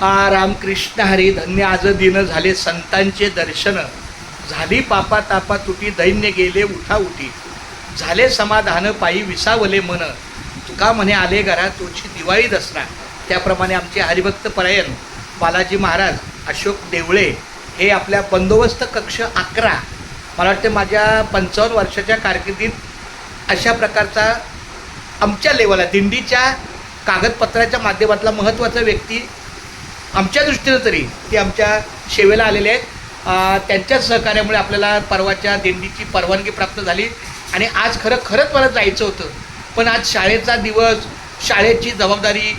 रामकृष्ण हरी. धन्य आज दिन झाले संतांचे दर्शन, झाली पापा तापा तुटी, दैन्य गेले उठा उठी, झाले समाधान पायी विसावले मन, तुका म्हणे आले घरा तोची दिवाळी दसरा. त्याप्रमाणे आमचे हरिभक्त परायण बालाजी महाराज अशोक देवळे हे आपल्या बंदोबस्त कक्ष 11, मला वाटते माझ्या 55 वर्षाच्या कारकिर्दीत अशा प्रकारचा आमच्या लेवलला दिंडीच्या कागदपत्राच्या माध्यमातला महत्त्वाचा व्यक्ती आमच्या दृष्टीनं तरी ते आमच्या सेवेला आलेले आहेत. त्यांच्या सहकार्यामुळे आपल्याला परवाच्या दिंडीची परवानगी प्राप्त झाली आणि आज खरंच मला जायचं होतं, पण आज शाळेचा दिवस, शाळेची जबाबदारी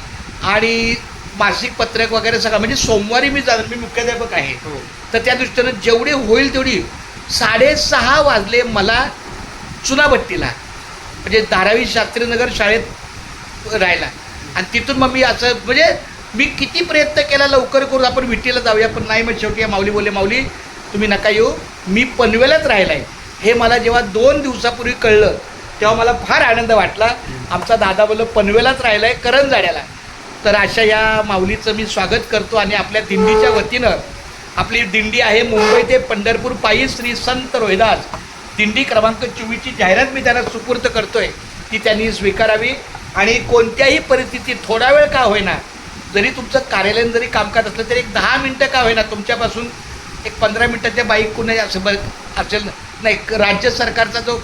आणि मासिक पत्रक वगैरे सगळं, म्हणजे सोमवारी मी मुख्याध्यापक आहे, तर त्या दृष्टीनं जेवढे होईल तेवढी 6:30 वाजले मला चुनाभट्टीला, म्हणजे धारावी शास्त्रीनगर शाळेत राहिला. आणि तिथून मग मी असं म्हणजे मी किती प्रयत्न केला लवकर करून आपण विटीला जाऊया, पण नाही. मग शेवटी माऊली बोलले, माऊली तुम्ही नका येऊ, मी पनवेलाच राहिला आहे. हे मला जेव्हा 2 दिवसापूर्वी कळलं तेव्हा मला फार आनंद वाटला. आमचा दादा बोललो पनवेलाच राहिला आहे, करंजाड्याला. तर अशा या माऊलीचं मी स्वागत करतो आणि आपल्या दिंडीच्या वतीनं आपली दिंडी आहे मुंबई ते पंढरपूर पायी श्री संत रोहिदास दिंडी क्रमांक 24ची जाहिरात मी त्यांना सुपूर्द करतोय, ती त्यांनी स्वीकारावी. आणि कोणत्याही परिस्थितीत थोडा वेळ का होईना, जरी तुमचं कार्यालयीन जरी कामकाज असलं तरी एक 10 मिनटं का होईना तुमच्यापासून एक 15 मिनटाच्या बाईक कुणा असेल नाही. राज्य सरकारचा जो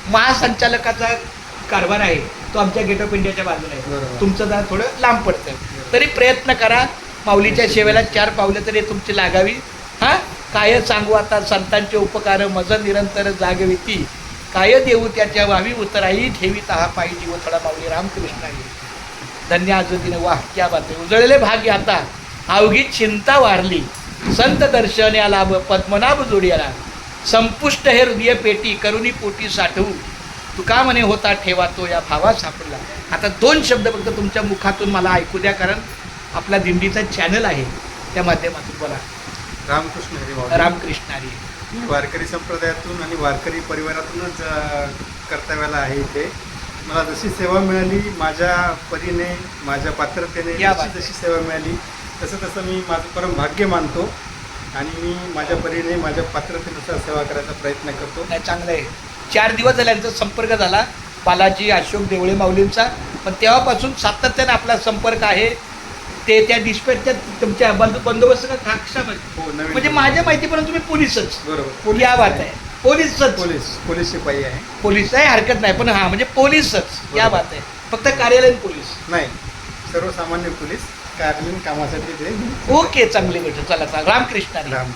महासंचालकाचा कारभार आहे तो आमच्या गेट ऑफ इंडियाच्या बाजूला आहे, तुमचं जरा थोडं लांब पडतं, तरी प्रयत्न करा. माऊलीच्या सेवेला 4 पावलं तरी तुमची लागावी. हां, काय सांगू आता संतांचे उपकार मज निरंतर जागविती, काय देऊ त्याच्या व्हावी उतराई, ठेवीत हा पायी जीव थोडा माऊली रामकृष्णाई. धन्य आज दिन, वाह क्या बात आहे. उजळले भाग्य आता अवघी चिंता वारली, संत दर्शन या लाभ पद्मनाभ जोडियाला, संपुष्ट हे हृदय पेटी करुणी पोटी साठवू, तुका म्हणे होता ठेवा तो या भावा सापडला. आता 2 शब्द फक्त तुमच्या मुखातून मला ऐकू द्या, कारण आपला दिंडीचा चॅनल आहे त्या माध्यमातून बोला. रामकृष्ण हरी. रामकृष्ण हरी. मी वारकरी संप्रदायातून आणि वारकरी परिवारातूनच कर्तव्याला आहे इथे. मला जशी सेवा मिळाली माझ्या परीने, माझ्या पात्रतेने जशी सेवा मिळाली तसं मी माझं परम भाग्य मानतो आणि मी माझ्या परीने माझ्या पात्रतेनुसार सेवा करायचा प्रयत्न करतो. नाही, चांगलं आहे. 4 दिवस झाले यांचा संपर्क झाला बालाजी अशोक देवळे माऊलींचा, पण तेव्हापासून सातत्याने आपला संपर्क आहे. ते त्या डिस्पॅचच्या तुमच्या बंदोबस्त कक्षामध्ये, म्हणजे माझ्या माहितीपर्यंत तुम्ही पोलीसच. बरोबर, या बात आहे. पोलीसच, पोलीस शिपाई आहे. पोलीस आहे, हरकत नाही, पण हां म्हणजे पोलीसच. या बात आहे. फक्त कार्यालयीन पोलीस नाही, सर्वसामान्य पोलीस कार्यालयीन कामासाठी ते. ओके, चांगली गोष्ट. चला रामकृष्ण. राम.